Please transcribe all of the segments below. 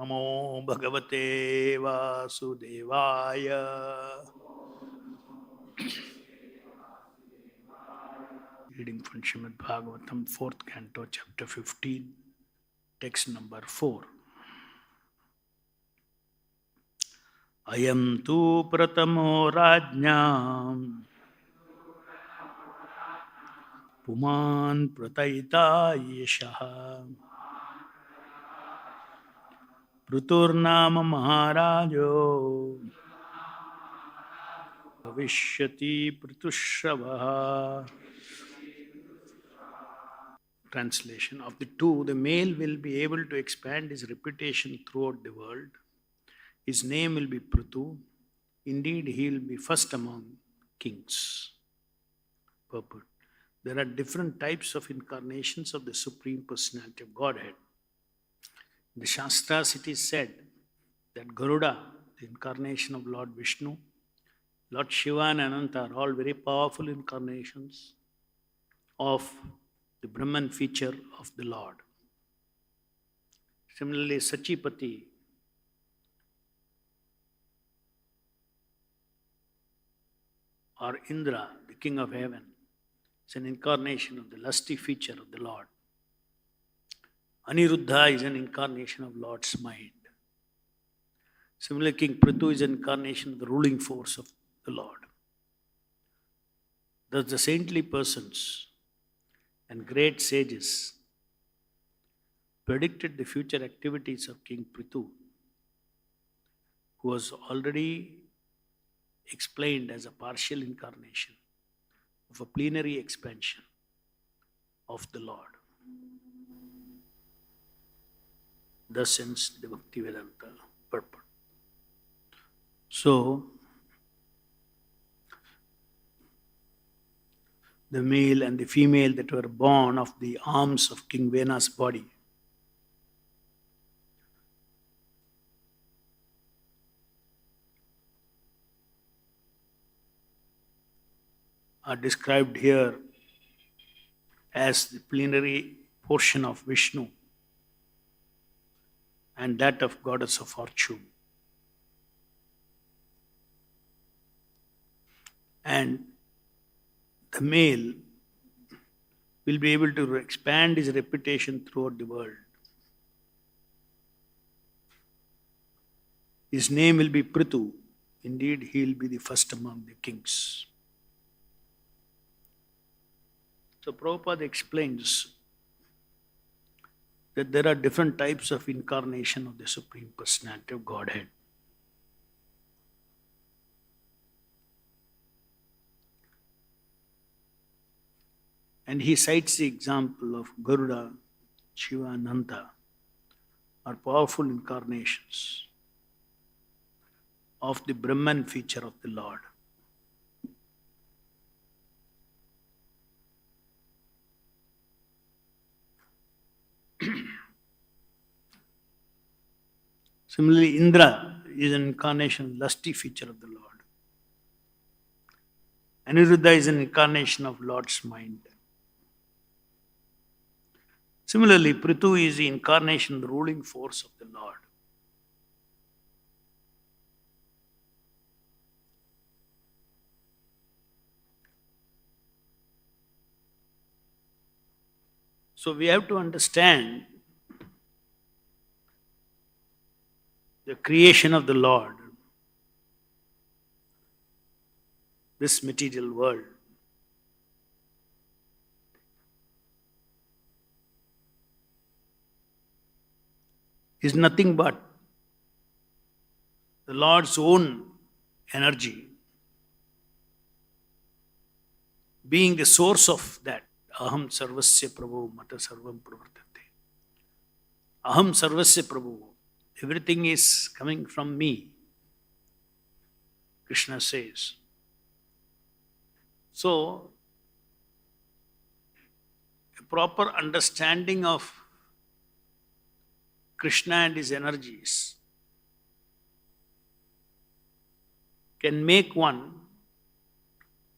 Namo Bhagavate Vasudevaya. Reading from Srimad Bhagavatam, 4th Canto, Chapter 15, text number 4. Ayam tu pratamo rajñam puman pratayita yeshaha pruturnama maharajo bhavishyati pratushravaha. Translation. Of the two, the male will be able to expand his reputation throughout the world. His name will be Prithu. Indeed, he will be first among kings. Purport. There are different types of incarnations of the Supreme Personality of Godhead. In the Shastras, it is said that Garuda, the incarnation of Lord Vishnu, Lord Shiva and Ananta are all very powerful incarnations of the Brahman feature of the Lord. Similarly, Sachipati, or Indra, the king of heaven, is an incarnation of the lusty feature of the Lord. Aniruddha is an incarnation of Lord's mind. Similarly, King Prithu is an incarnation of the ruling force of the Lord. Thus, the saintly persons and great sages predicted the future activities of King Prithu, who was already explained as a partial incarnation of a plenary expansion of the Lord. Thus ends the Bhaktivedanta purport. So, the male and the female that were born of the arms of King Vena's body are described here as the plenary portion of Vishnu and that of Goddess of Fortune. And the male will be able to expand his reputation throughout the world. His name will be Prithu. Indeed, he will be the first among the kings. So Prabhupada explains that there are different types of incarnation of the Supreme Personality of Godhead. And he cites the example of Garuda, Shiva, and Ananta are powerful incarnations of the Brahman feature of the Lord. Similarly, Indra is an incarnation, lusty feature of the Lord. Aniruddha is an incarnation of Lord's mind. Similarly, Prithu is the incarnation, the ruling force of the Lord. So we have to understand the creation of the Lord, this material world, is nothing but the Lord's own energy, being the source of that. Aham sarvasya prabhu mata sarvam pravartate. Aham sarvasya prabhu. Everything is coming from me, Krishna says. So, a proper understanding of Krishna and his energies can make one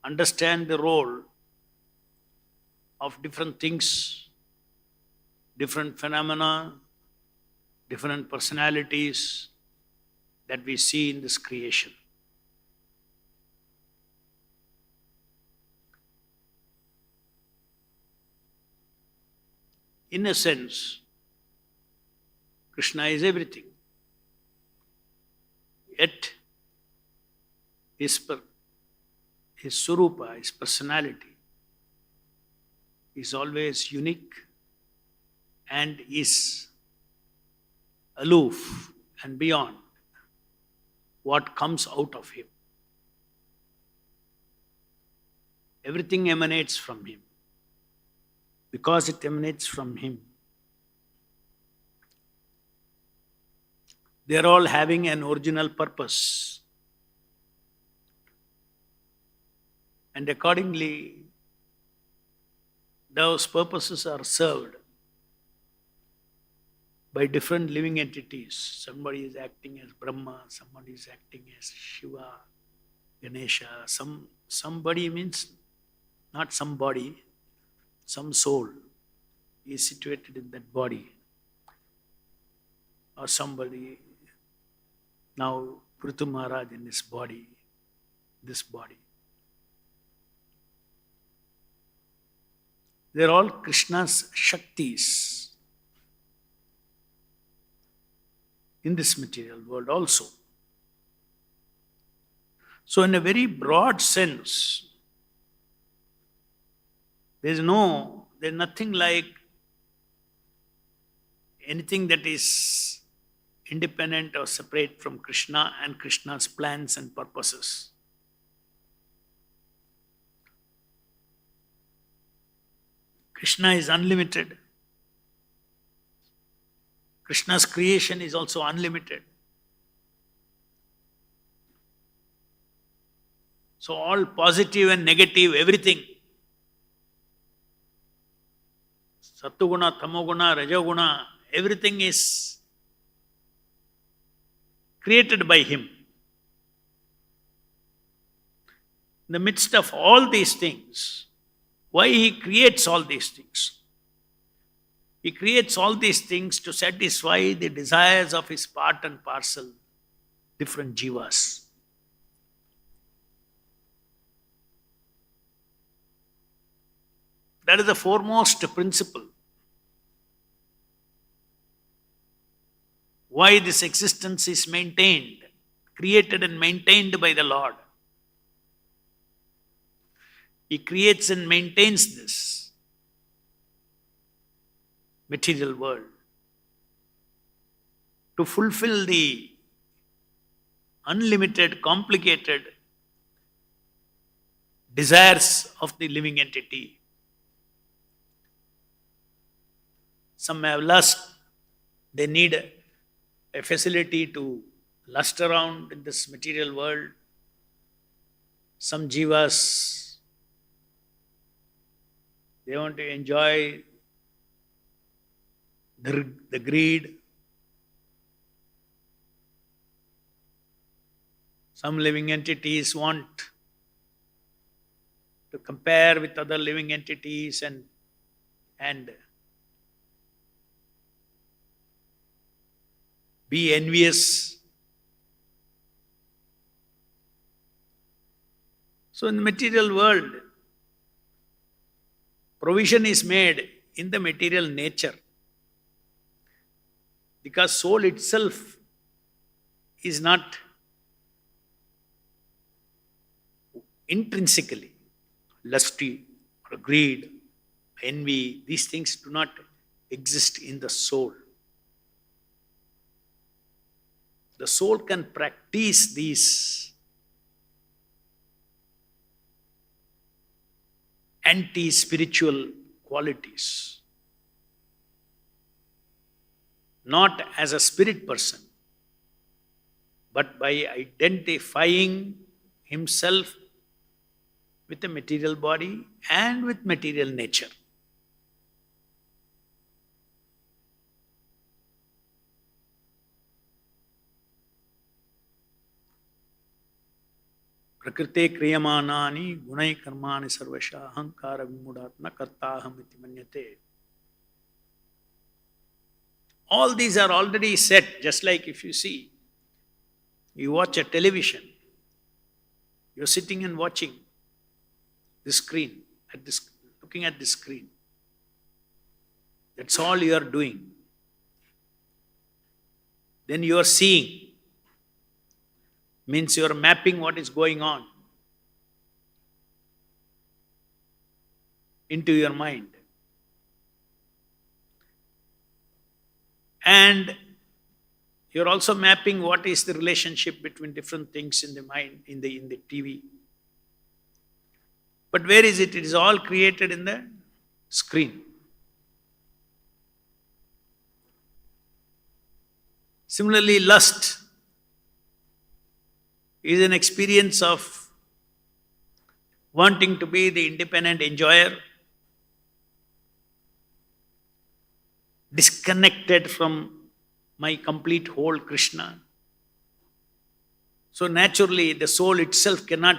understand the role of different things, different phenomena, different personalities that we see in this creation. In a sense, Krishna is everything. Yet, his Surupa, his personality, is always unique and is aloof and beyond what comes out of him. Everything emanates from him. Because it emanates from him, they are all having an original purpose. And accordingly, those purposes are served by different living entities. Somebody is acting as Brahma, somebody is acting as Shiva, Ganesha. Somebody means not somebody, some soul is situated in that body. Or somebody, now Prithu Maharaj in his body, this body. They are all Krishna's Shaktis in this material world also. So in a very broad sense, there's nothing like anything that is independent or separate from Krishna and Krishna's plans and purposes. Krishna is unlimited. Krishna's creation is also unlimited. So all positive and negative, everything, Sattuguna, Tamoguna, Rajoguna, everything is created by him. In the midst of all these things, why he creates all these things? He creates all these things to satisfy the desires of his part and parcel, different jivas. That is the foremost principle. Why this existence is maintained, created and maintained by the Lord. He creates and maintains this material world to fulfill the unlimited, complicated desires of the living entity. Some have lust, they need a facility to lust around in this material world. Some jivas, they want to enjoy the greed. Some living entities want to compare with other living entities and be envious. So in the material world, provision is made in the material nature because soul itself is not intrinsically lusty or greed, envy. These things do not exist in the soul. The soul can practice these anti-spiritual qualities, not as a spirit person, but by identifying himself with the material body and with material nature. Prakrite kriyamanani gunai karmani sarvasha ahankara vimudatma kartaham iti manyate. All these are already set, just like if you see, you watch a television, you're sitting and watching the screen, looking at the screen. That's all you are doing. Then you are seeing, means you are mapping what is going on into your mind. And you're also mapping what is the relationship between different things in the mind, in the TV. But where is it? It is all created in the screen. Similarly, lust is an experience of wanting to be the independent enjoyer, disconnected from my complete whole Krishna. So naturally, the soul itself cannot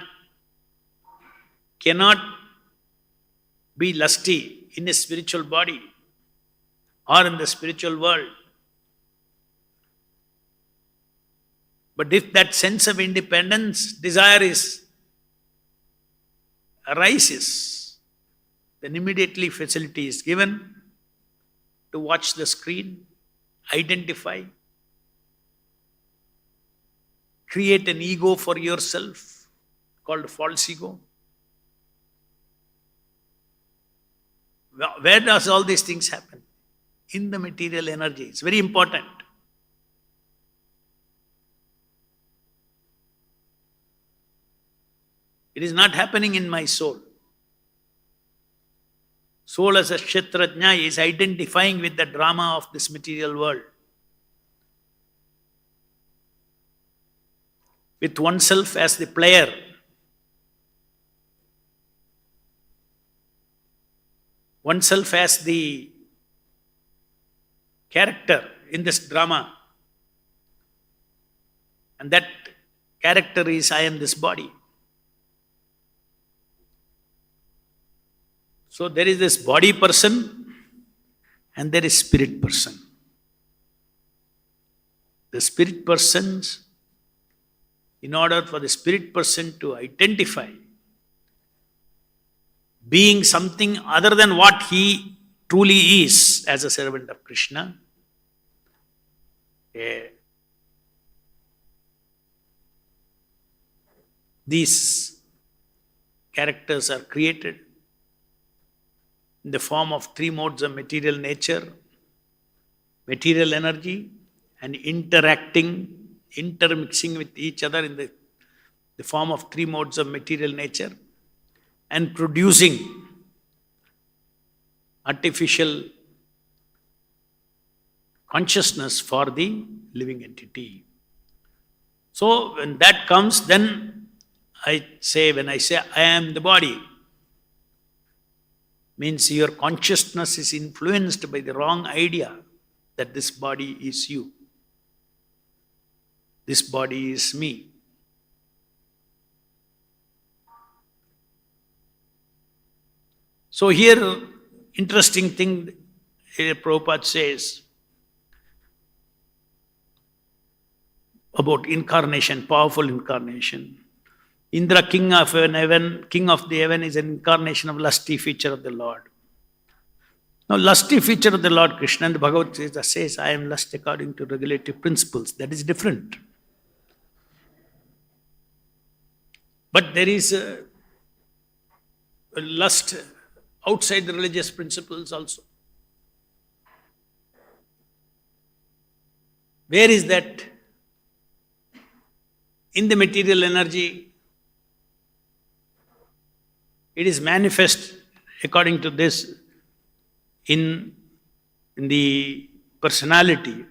be lusty in a spiritual body or in the spiritual world. But if that sense of independence, desire arises, then immediately facility is given to watch the screen, identify, create an ego for yourself called false ego. Where does all these things happen? In the material energy. It's very important. It is not happening in my soul. Soul as a Kshetrajna is identifying with the drama of this material world, with oneself as the player. Oneself as the character in this drama. And that character is, I am this body. So there is this body person and there is spirit person. The spirit persons, in order for the spirit person to identify being something other than what he truly is as a servant of Krishna, these characters are created in the form of three modes of material nature, material energy, and intermixing with each other in the form of three modes of material nature, and producing artificial consciousness for the living entity. So when that comes, then when I say I am the body, means your consciousness is influenced by the wrong idea that this body is you. This body is me. So here, interesting thing, here Prabhupada says about incarnation, powerful incarnation. Indra, king of the heaven, is an incarnation of lusty feature of the Lord. Now, lusty feature of the Lord Krishna, and the Bhagavad Gita says, I am lust according to regulative principles. That is different. But there is a lust outside the religious principles also. Where is that? In the material energy. It is manifest according to this in the personality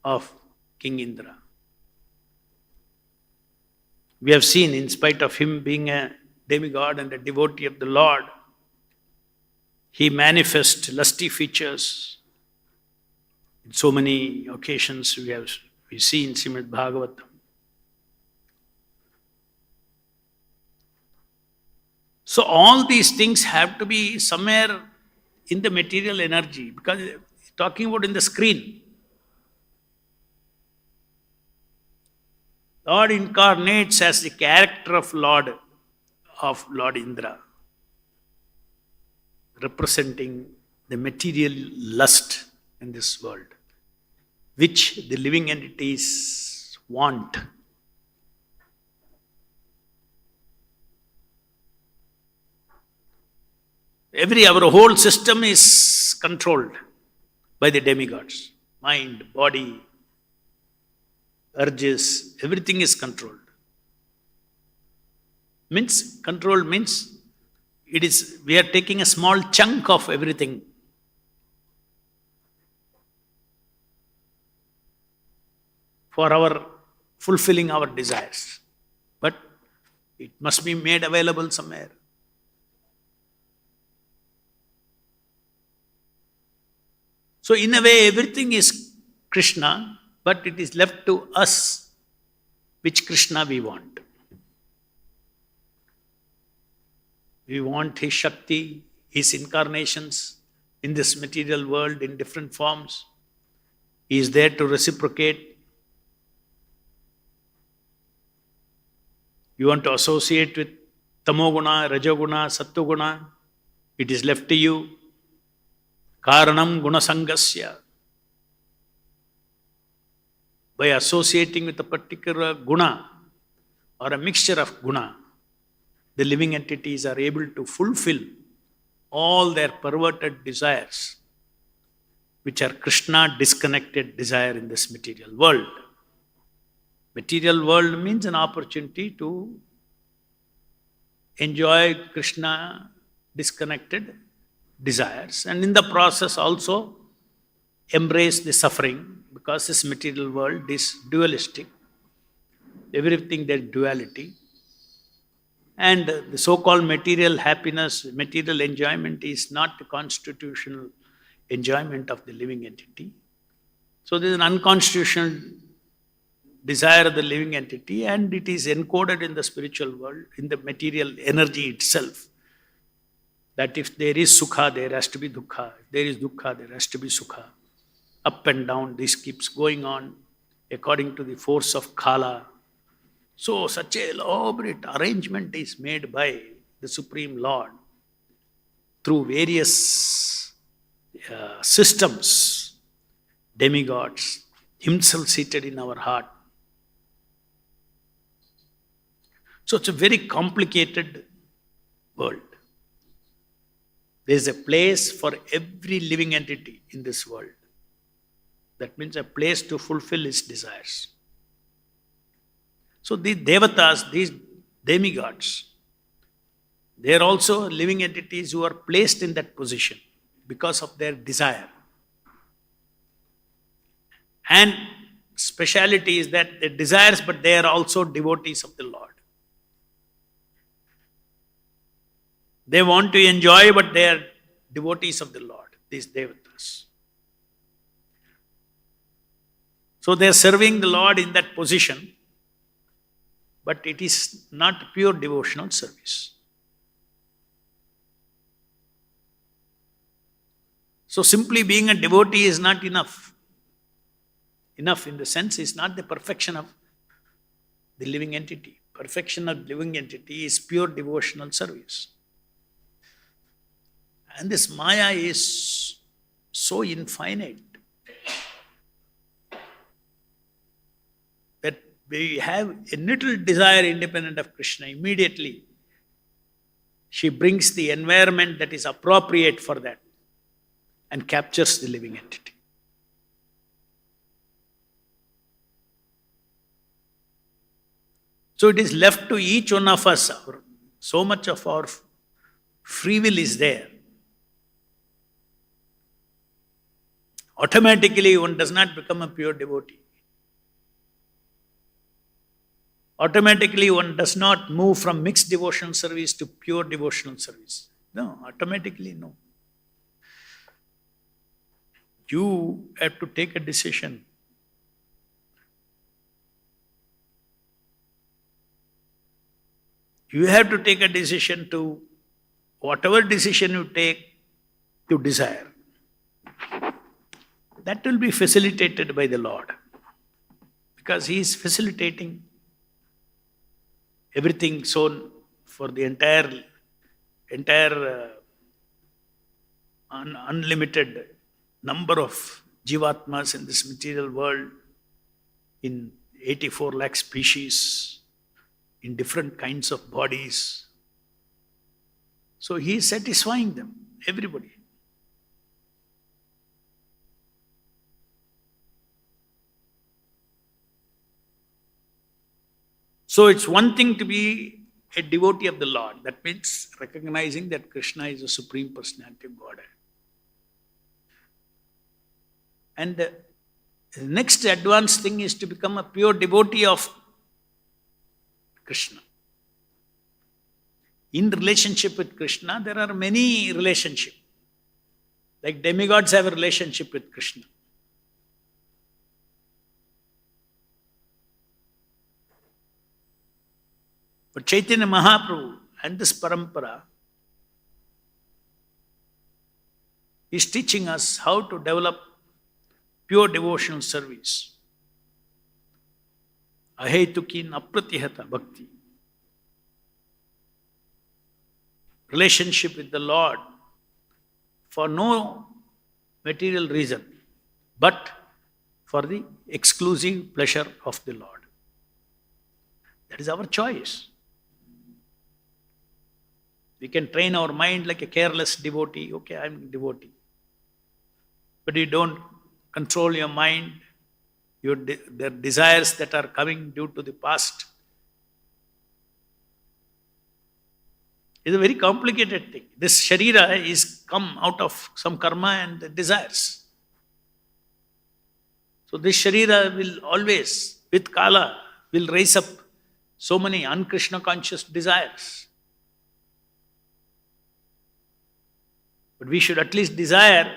of King Indra. We have seen, in spite of him being a demigod and a devotee of the Lord, he manifests lusty features. In so many occasions we see in Srimad Bhagavatam. So all these things have to be somewhere in the material energy, because talking about in the screen. Lord incarnates as the character of Lord Indra, representing the material lust in this world, which the living entities want. Our whole system is controlled by the demigods. Mind, body, urges, everything is controlled. Control means we are taking a small chunk of everything. For our fulfilling our desires. But it must be made available somewhere. So in a way, everything is Krishna, but it is left to us which Krishna we want. We want his Shakti, his incarnations in this material world in different forms. He is there to reciprocate. You want to associate with Tamoguna, Rajoguna, Sattoguna, it is left to you. Karanam Gunasangasya. By associating with a particular guna or a mixture of guna, the living entities are able to fulfill all their perverted desires, which are Krishna disconnected desire in this material world. Material world means an opportunity to enjoy Krishna disconnected desires, and in the process also embrace the suffering, because this material world is dualistic. Everything there is duality. And the so-called material happiness, material enjoyment is not the constitutional enjoyment of the living entity. So there is an unconstitutional desire of the living entity, and it is encoded in the spiritual world, in the material energy itself. That if there is sukha, there has to be dukkha. If there is dukkha, there has to be sukha. Up and down, this keeps going on according to the force of kala. So such a elaborate arrangement is made by the Supreme Lord through various systems, demigods, himself seated in our heart. So it's a very complicated world. There is a place for every living entity in this world. That means a place to fulfill its desires. So these devatas, these demigods, they are also living entities who are placed in that position because of their desire. And speciality is that they desires, but they are also devotees of the Lord. They want to enjoy, but they are devotees of the Lord, these devatas. So they are serving the Lord in that position, but it is not pure devotional service. So simply being a devotee is not enough. Enough in the sense is not the perfection of the living entity. Perfection of living entity is pure devotional service. And this Maya is so infinite that we have a little desire independent of Krishna. Immediately, she brings the environment that is appropriate for that and captures the living entity. So it is left to each one of us. So much of our free will is there. Automatically, one does not become a pure devotee. Automatically, one does not move from mixed devotional service to pure devotional service. No, automatically no. You have to take a decision. You have to take a decision to, whatever decision you take, to desire. That will be facilitated by the Lord, because He is facilitating everything sown for the entire unlimited number of jivatmas in this material world, in 84 lakh species, in different kinds of bodies. So he is satisfying them, everybody. So it's one thing to be a devotee of the Lord. That means recognizing that Krishna is the Supreme Personality of Godhead. And the next advanced thing is to become a pure devotee of Krishna. In relationship with Krishna, there are many relationships. Like demigods have a relationship with Krishna. But Chaitanya Mahaprabhu and this parampara is teaching us how to develop pure devotional service. Ahetukin apratihata bhakti. Relationship with the Lord for no material reason, but for the exclusive pleasure of the Lord. That is our choice. We can train our mind like a careless devotee. Okay, I'm a devotee. But you don't control your mind, their desires that are coming due to the past. It's a very complicated thing. This sharira is come out of some karma and the desires. So this sharira will always, with kala, will raise up so many un-Krishna conscious desires. But we should at least desire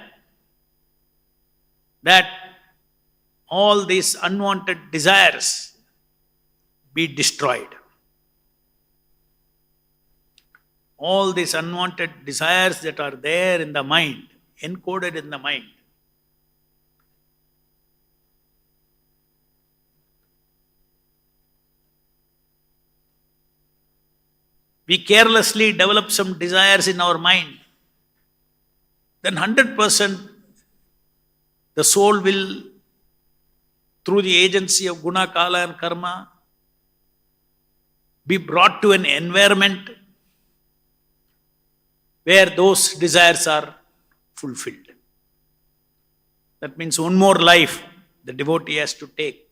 that all these unwanted desires be destroyed. All these unwanted desires that are there in the mind, encoded in the mind, we carelessly develop some desires in our mind, then 100% the soul will, through the agency of guna, kala and karma, be brought to an environment where those desires are fulfilled. That means one more life the devotee has to take,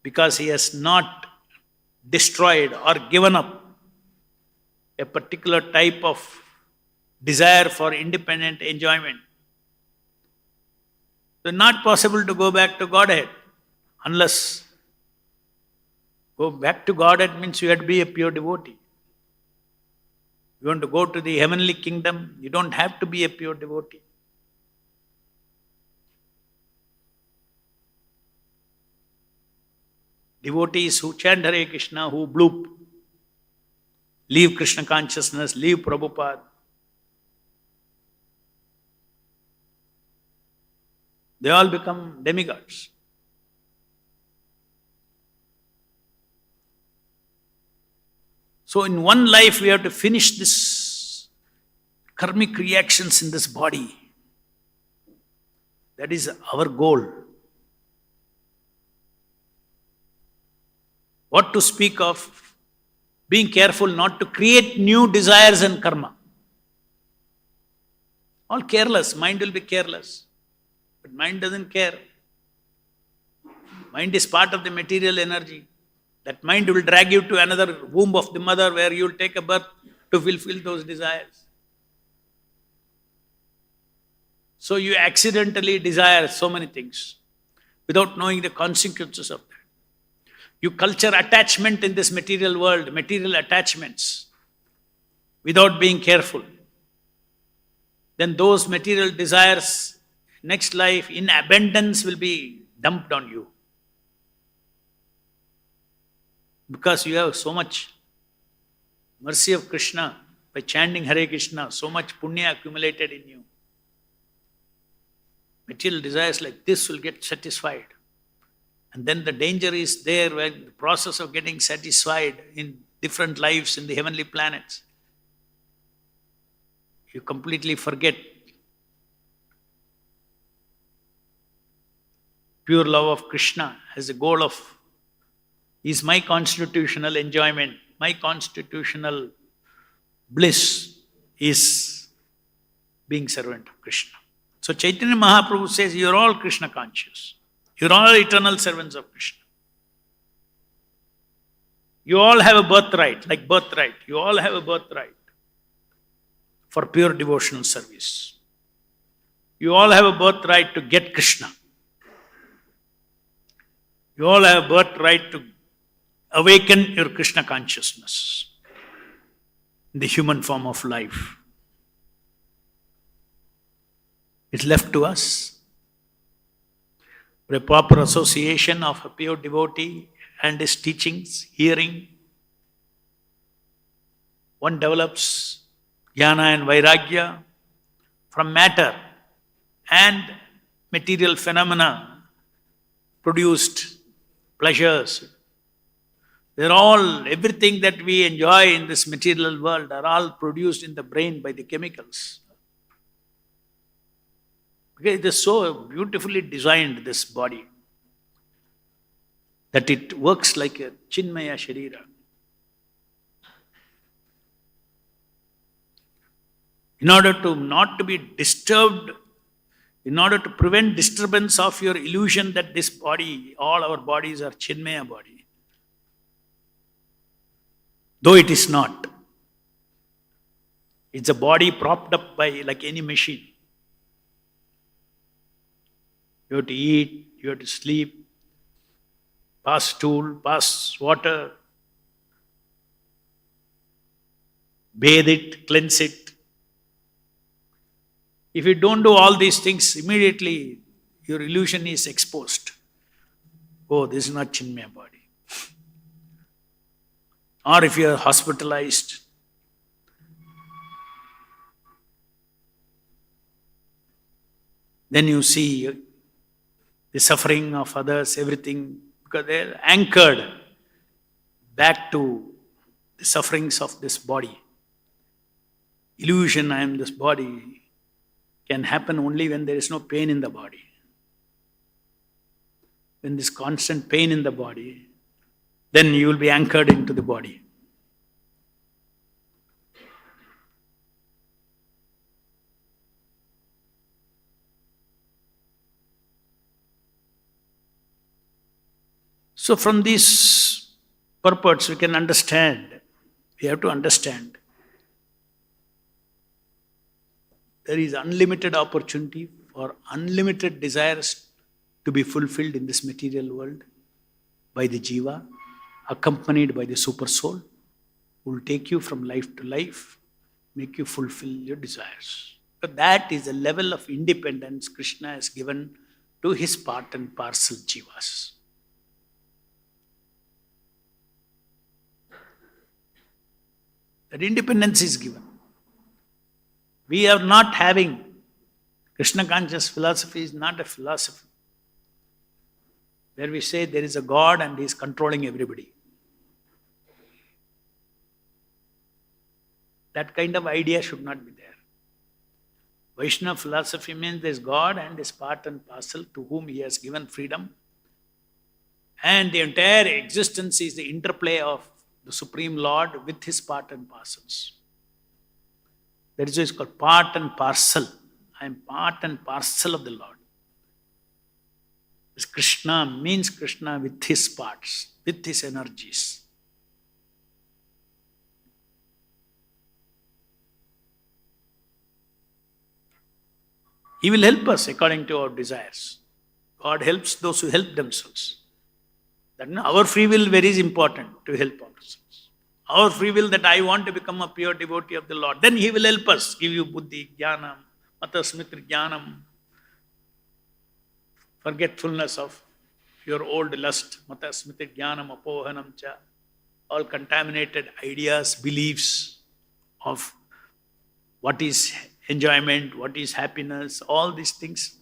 because he has not destroyed or given up a particular type of desire for independent enjoyment. So not possible to go back to Godhead unless go back to Godhead means you have to be a pure devotee. You want to go to the heavenly kingdom, you don't have to be a pure devotee. Devotees who chant Hare Krishna, who bloop, leave Krishna consciousness, leave Prabhupada, they all become demigods. So in one life we have to finish this karmic reactions in this body. That is our goal. What to speak of being careful not to create new desires and karma. All careless, mind will be careless. But mind doesn't care. Mind is part of the material energy. That mind will drag you to another womb of the mother where you will take a birth to fulfill those desires. So you accidentally desire so many things without knowing the consequences of that. You culture attachment in this material world, material attachments, without being careful. Then those material desires, next life, in abundance, will be dumped on you. Because you have so much mercy of Krishna, by chanting Hare Krishna, so much punya accumulated in you. Material desires like this will get satisfied. And then the danger is there when the process of getting satisfied in different lives in the heavenly planets, you completely forget pure love of Krishna as a goal of, is my constitutional enjoyment, my constitutional bliss is being servant of Krishna. So Chaitanya Mahaprabhu says, you're all Krishna conscious. You're all eternal servants of Krishna. You all have a birthright, like birthright. You all have a birthright for pure devotional service. You all have a birthright to get Krishna. You all have a birthright to awaken your Krishna consciousness in the human form of life. It's left to us. For a proper association of a pure devotee and his teachings, hearing, one develops jnana and vairagya from matter and material phenomena produced pleasures. They're all, everything that we enjoy in this material world are all produced in the brain by the chemicals. Okay, it is so beautifully designed, this body, that it works like a chinmaya sharira. In order to not to be disturbed, in order to prevent disturbance of your illusion that this body, all our bodies are chinmaya body, though it is not. It's a body propped up by, like any machine. You have to eat, you have to sleep, pass stool, pass water, bathe it, cleanse it. If you don't do all these things, immediately your illusion is exposed. Oh, this is not Chinmaya body. Or if you are hospitalized, then you see the suffering of others, everything, because they are anchored back to the sufferings of this body. Illusion, I am this body, can happen only when there is no pain in the body. When there is constant pain in the body, then you will be anchored into the body. So from these purports we can understand, we have to understand, there is unlimited opportunity for unlimited desires to be fulfilled in this material world by the jiva, accompanied by the super soul, who will take you from life to life, make you fulfill your desires. But that is the level of independence Krishna has given to his part and parcel jivas. That independence is given. We are not having, Krishna conscious philosophy is not a philosophy where we say there is a God and he is controlling everybody. That kind of idea should not be there. Vaishnava philosophy means there is God and his part and parcel to whom he has given freedom. And the entire existence is the interplay of the Supreme Lord with his part and parcels. That is why it's called part and parcel. I am part and parcel of the Lord. This Krishna means Krishna with his parts, with his energies. He will help us according to our desires. God helps those who help themselves. That our free will very important to help ourselves. Our free will that I want to become a pure devotee of the Lord, then he will help us, give you buddhi, jnanam, matasmitra jnanam, forgetfulness of your old lust, matasmitra jnanam apohanam cha, all contaminated ideas, beliefs of what is enjoyment, what is happiness, all these things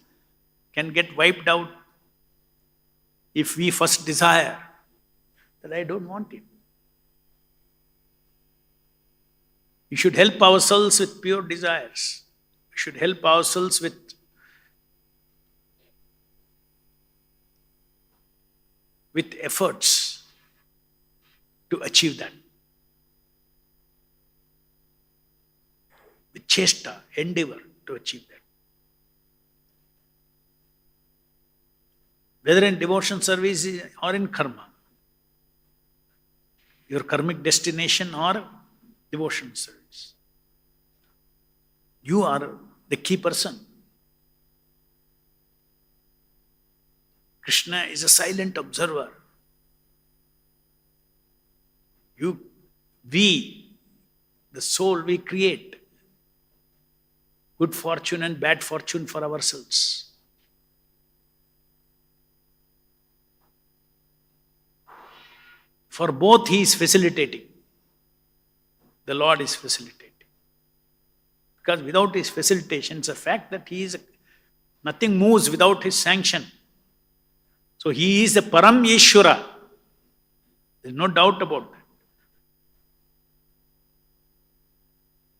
can get wiped out if we first desire that I don't want it. We should help ourselves with pure desires. We should help ourselves with efforts to achieve that. With chesta, endeavor to achieve that. Whether in devotion service or in karma, your karmic destination or devotion service, you are the key person. Krishna is a silent observer. We, the soul, we create good fortune and bad fortune for ourselves. For both he is facilitating. The Lord is facilitating. Because without his facilitation, it's a fact that nothing moves without his sanction. So he is the Param Yeshwara. There's no doubt about that.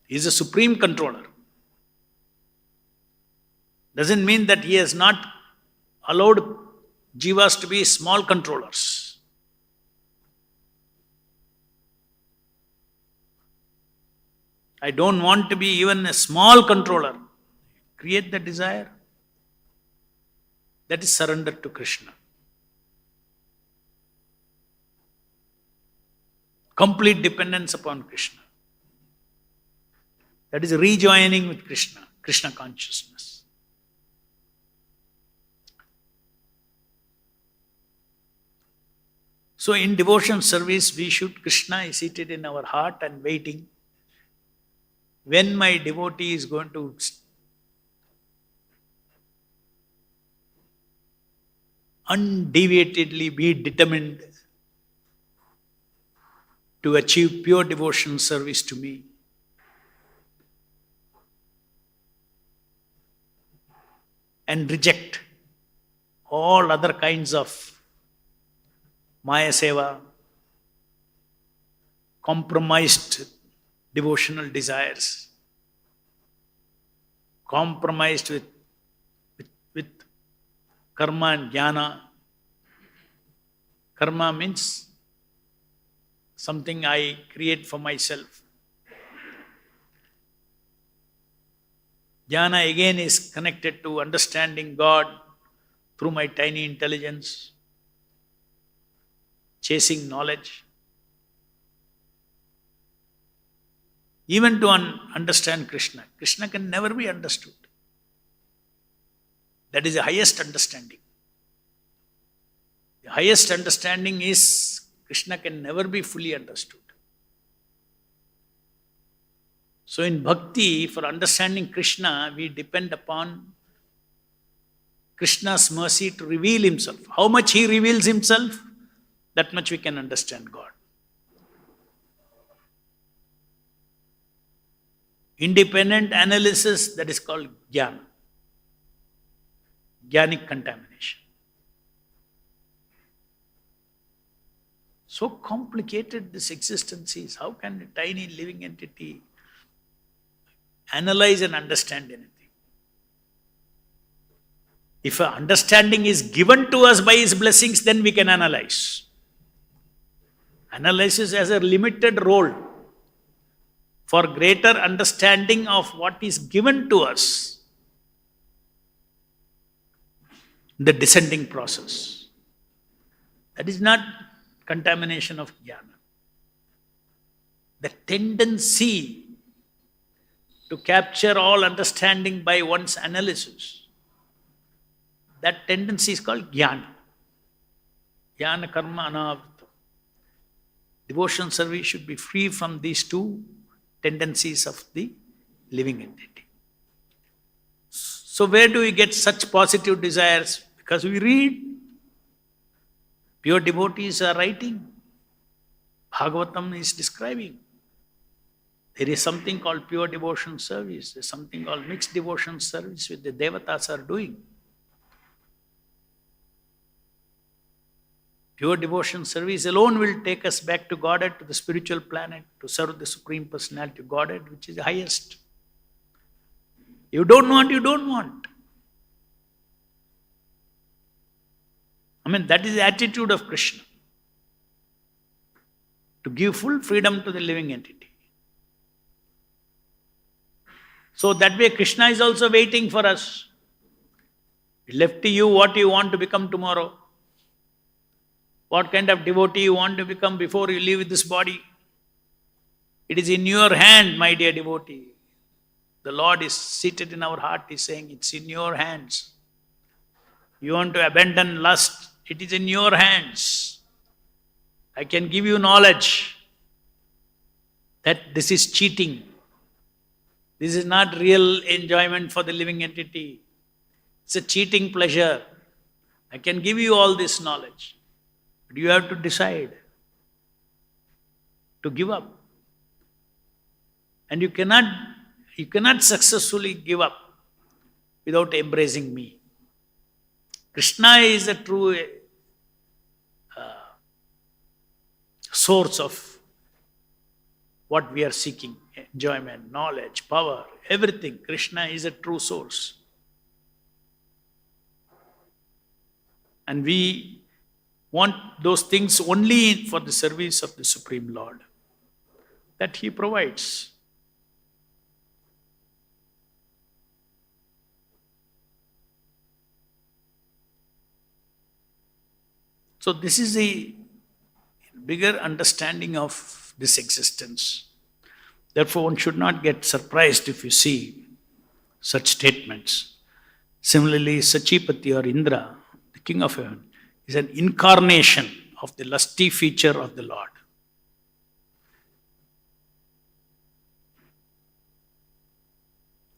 He is the supreme controller. Doesn't mean that he has not allowed jivas to be small controllers. I don't want to be even a small controller. Create the desire. That is surrender to Krishna. Complete dependence upon Krishna. That is rejoining with Krishna, Krishna consciousness. So in devotion service, Krishna is seated in our heart and waiting. When my devotee is going to undeviatedly be determined to achieve pure devotion service to me, and reject all other kinds of Maya Seva, compromised devotional desires, compromised with karma and jnana. Karma means something I create for myself. Jnana again is connected to understanding God through my tiny intelligence, chasing knowledge. Even to understand Krishna, Krishna can never be understood. That is the highest understanding. The highest understanding is Krishna can never be fully understood. So in bhakti, for understanding Krishna, we depend upon Krishna's mercy to reveal himself. How much he reveals himself, that much we can understand God. Independent analysis, that is called jnana. Jnanic contamination. So complicated this existence is. How can a tiny living entity analyze and understand anything? If an understanding is given to us by his blessings, then we can analyze. Analysis has a limited role. For greater understanding of what is given to us, the descending process. That is not contamination of jnana. The tendency to capture all understanding by one's analysis, that tendency is called jnana. Jnana karma anavritam. Devotion service should be free from these two tendencies of the living entity. So where do we get such positive desires? Because we read. Pure devotees are writing. Bhagavatam is describing. There is something called pure devotion service. There is something called mixed devotion service which the devatas are doing. Pure devotion service alone will take us back to Godhead, to the spiritual planet, to serve the Supreme Personality of Godhead, which is the highest. You don't want, you don't want. I mean, that is the attitude of Krishna. To give full freedom to the living entity. So that way Krishna is also waiting for us. It left to you what you want to become tomorrow. What kind of devotee you want to become before you leave this body. It is in your hand, my dear devotee. The Lord is seated in our heart, He's saying, it's in your hands. You want to abandon lust, it is in your hands. I can give you knowledge that this is cheating. This is not real enjoyment for the living entity. It's a cheating pleasure. I can give you all this knowledge. But you have to decide to give up. And you cannot successfully give up without embracing me. Krishna is a true source of what we are seeking. Enjoyment, knowledge, power, everything. Krishna is a true source. And we want those things only for the service of the Supreme Lord. That He provides. So this is a bigger understanding of this existence. Therefore, one should not get surprised if you see such statements. Similarly, Sachipati or Indra, the king of heaven, is an incarnation of the lusty feature of the Lord.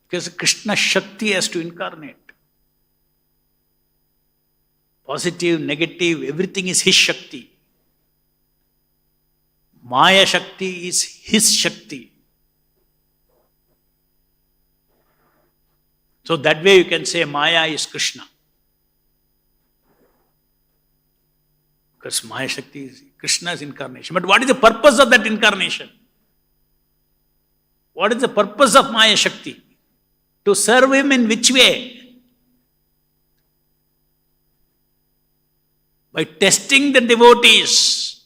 Because Krishna Shakti has to incarnate. Positive, negative, everything is His Shakti. Maya Shakti is His Shakti. So that way you can say Maya is Krishna. Because Maya Shakti is Krishna's incarnation. But what is the purpose of that incarnation? What is the purpose of Maya Shakti? To serve Him in which way? By testing the devotees,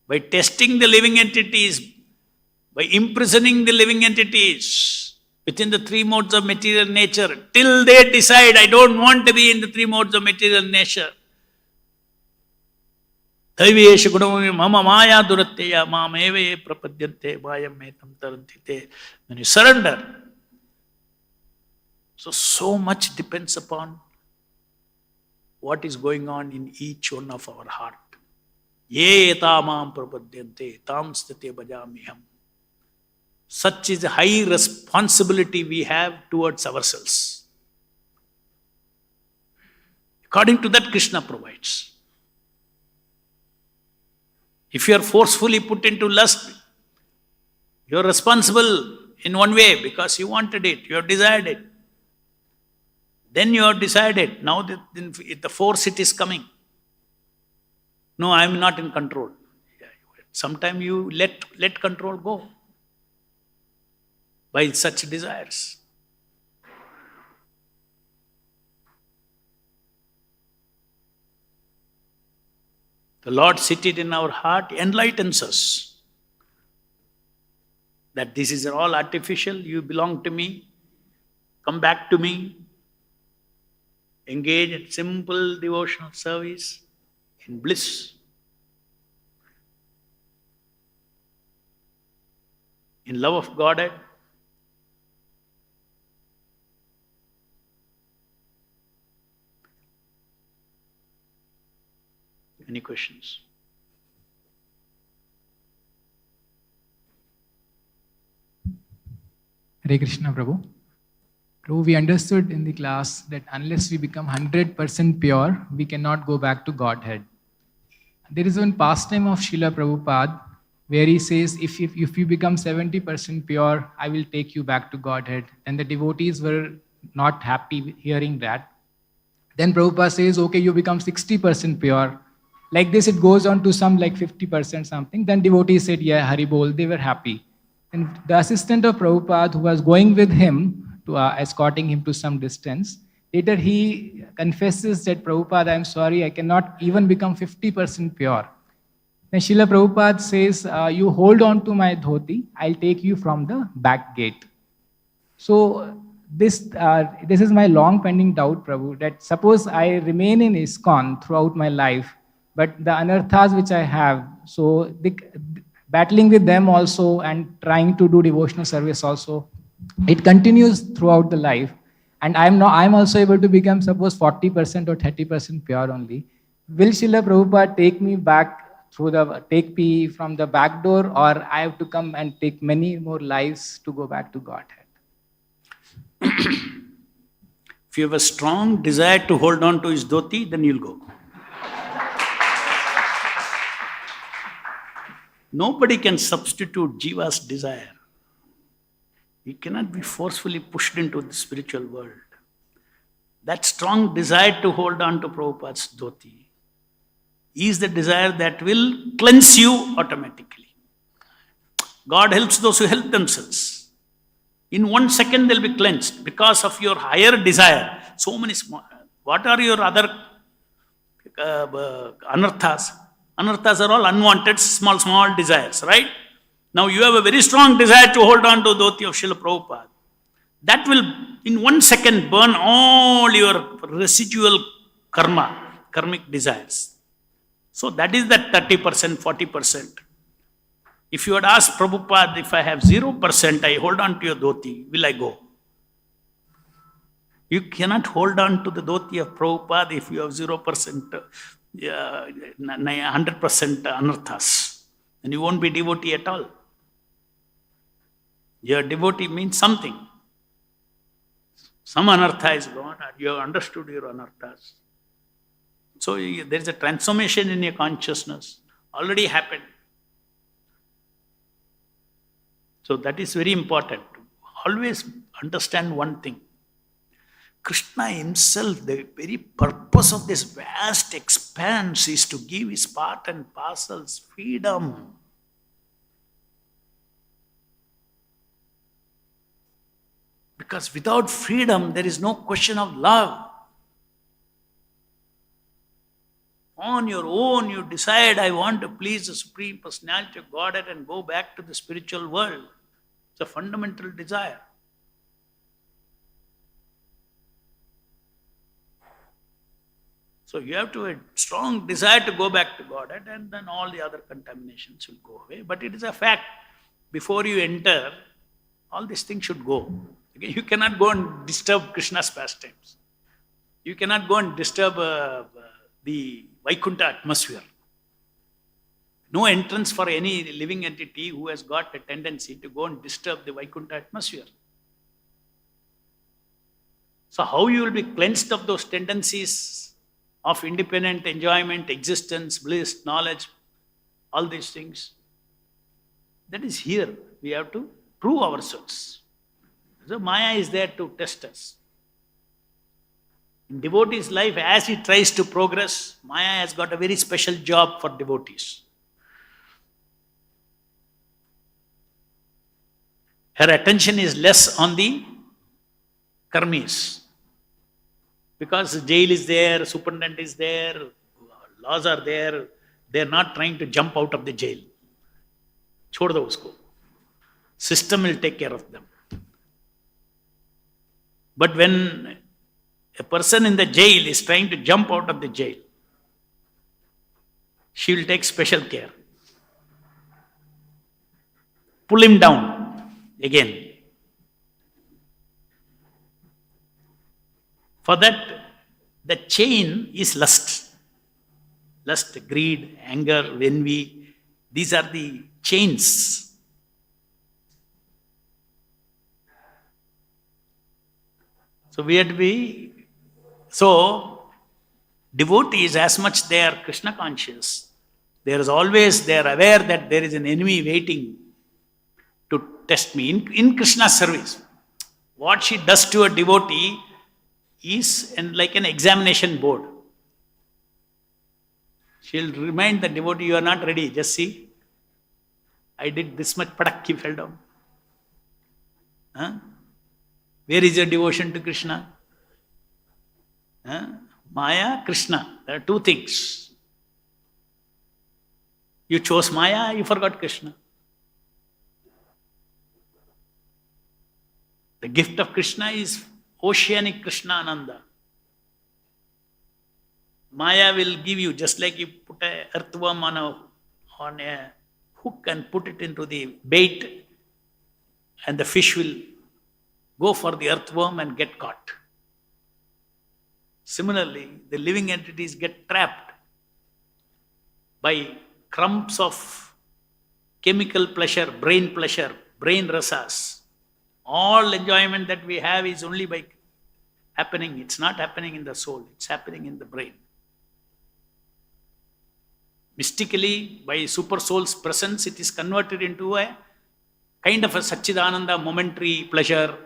by testing the living entities, by imprisoning the living entities within the three modes of material nature, till they decide, I don't want to be in the three modes of material nature. Daivesha gunamami mama maya duratteya mameve prapadyante mayam metam tarantite. When you surrender, so much depends upon what is going on in each one of our heart. Ye etamam prapadyante tam sthite bhajamiham. Such is a high responsibility we have towards ourselves. According to that, Krishna provides. If you are forcefully put into lust, you are responsible in one way because you wanted it, you have desired it. Then you have decided, now the force it is coming. No, I am not in control. Sometimes you let control go by such desires. The Lord seated in our heart enlightens us that this is all artificial, you belong to me, come back to me, engage in simple devotional service in bliss, in love of Godhead. Any questions? Hare Krishna, Prabhu. Prabhu, we understood in the class that unless we become 100% pure, we cannot go back to Godhead. There is one pastime of Srila Prabhupada where he says, if you become 70% pure, I will take you back to Godhead. And the devotees were not happy hearing that. Then Prabhupada says, okay, you become 60% pure, Like this, it goes on to some like 50% something. Then devotees said, yeah, Hari Bol, they were happy. And the assistant of Prabhupada, who was going with him, to escorting him to some distance, later he confesses that, Prabhupada, I'm sorry, I cannot even become 50% pure. Then Srila Prabhupada says, you hold on to my dhoti, I'll take you from the back gate. So this is my long pending doubt, Prabhu, that suppose I remain in ISKCON throughout my life, but the anarthas which I have, so battling with them also and trying to do devotional service also, it continues throughout the life. And I'm also able to become suppose 40% or 30% pure only. Will Srila Prabhupada take me from the back door, or I have to come and take many more lives to go back to Godhead? If you have a strong desire to hold on to his dhoti, then you'll go. Nobody can substitute Jiva's desire. He cannot be forcefully pushed into the spiritual world. That strong desire to hold on to Prabhupada's dhoti is the desire that will cleanse you automatically. God helps those who help themselves. In 1 second they'll be cleansed because of your higher desire. So many small. What are your other anarthas? Anarthas are all unwanted, small desires, right? Now you have a very strong desire to hold on to the dhoti of Srila Prabhupada. That will, in 1 second, burn all your residual karmic desires. So that is that 30%, 40%. If you had asked Prabhupada, if I have 0%, I hold on to your dhoti, will I go? You cannot hold on to the dhoti of Prabhupada if you have 0%, 100% anarthas. And you won't be devotee at all. Your devotee means something. Some anartha is gone, you have understood your anarthas. So there is a transformation in your consciousness, already happened. So that is very important. Always understand one thing. Krishna himself, the very purpose of this vast expanse is to give his part and parcels freedom. Because without freedom, there is no question of love. On your own, you decide, I want to please the Supreme Personality of Godhead and go back to the spiritual world. It's a fundamental desire. So you have to have a strong desire to go back to Godhead, and then all the other contaminations will go away. But it is a fact, before you enter, all these things should go. You cannot go and disturb Krishna's pastimes. You cannot go and disturb the Vaikuntha atmosphere. No entrance for any living entity who has got a tendency to go and disturb the Vaikuntha atmosphere. So how you will be cleansed of those tendencies of independent enjoyment, existence, bliss, knowledge, all these things? That is here. We have to prove ourselves. So Maya is there to test us. In devotee's life, as he tries to progress, Maya has got a very special job for devotees. Her attention is less on the karmis. Because the jail is there, superintendent is there, laws are there, they are not trying to jump out of the jail. Chhod do usko. System will take care of them. But when a person in the jail is trying to jump out of the jail, she will take special care. Pull him down again. For that, the chain is lust. Lust, greed, anger, envy, these are the chains. So we have to be, devotees, as much they are Krishna conscious, they are aware that there is an enemy waiting to test me in Krishna's service. What she does to a devotee is like an examination board. She'll remind the devotee, you are not ready, just see. I did this much, padak, he fell down. Huh? Where is your devotion to Krishna? Huh? Maya, Krishna. There are two things. You chose Maya, you forgot Krishna. The gift of Krishna is oceanic Krishna Ananda. Maya will give you, just like you put an earthworm on a hook and put it into the bait, and the fish will go for the earthworm and get caught. Similarly, the living entities get trapped by crumbs of chemical pleasure, brain rasas. All enjoyment that we have is only by happening. It's not happening in the soul, it's happening in the brain. Mystically, by super soul's presence, it is converted into a kind of a Satchidananda, momentary pleasure,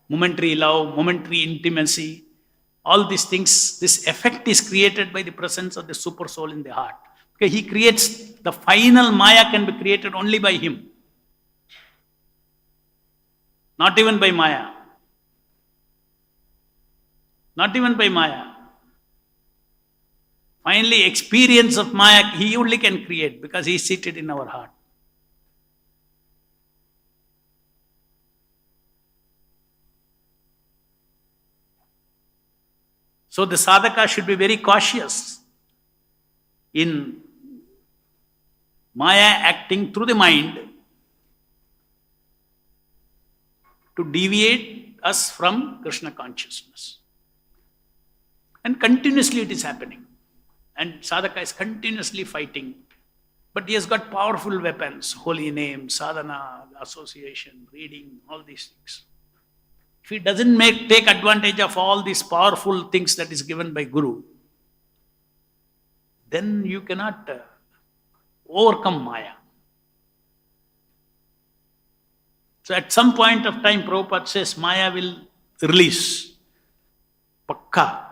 momentary love, momentary intimacy. All these things, this effect is created by the presence of the super soul in the heart. Okay, he creates, the final Maya can be created only by him. Not even by Maya. Not even by Maya. Finally, experience of Maya, he only can create because he is seated in our heart. So the sadhaka should be very cautious in Maya acting through the mind to deviate us from Krishna consciousness. And continuously it is happening. And sadhaka is continuously fighting. But he has got powerful weapons, holy name, sadhana, association, reading, all these things. If he doesn't take advantage of all these powerful things that is given by Guru, then you cannot overcome Maya. So at some point of time, Prabhupada says, Maya will release. Pakka.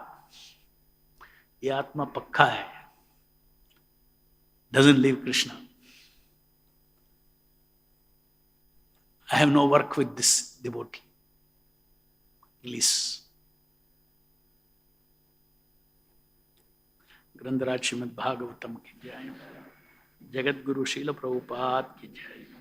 Ye Atma pakka hai. Doesn't leave Krishna. I have no work with this devotee. Release. Grandharaj Srimad Bhagavatam ki jai. Jagat Guru Srila Prabhupada ki jai.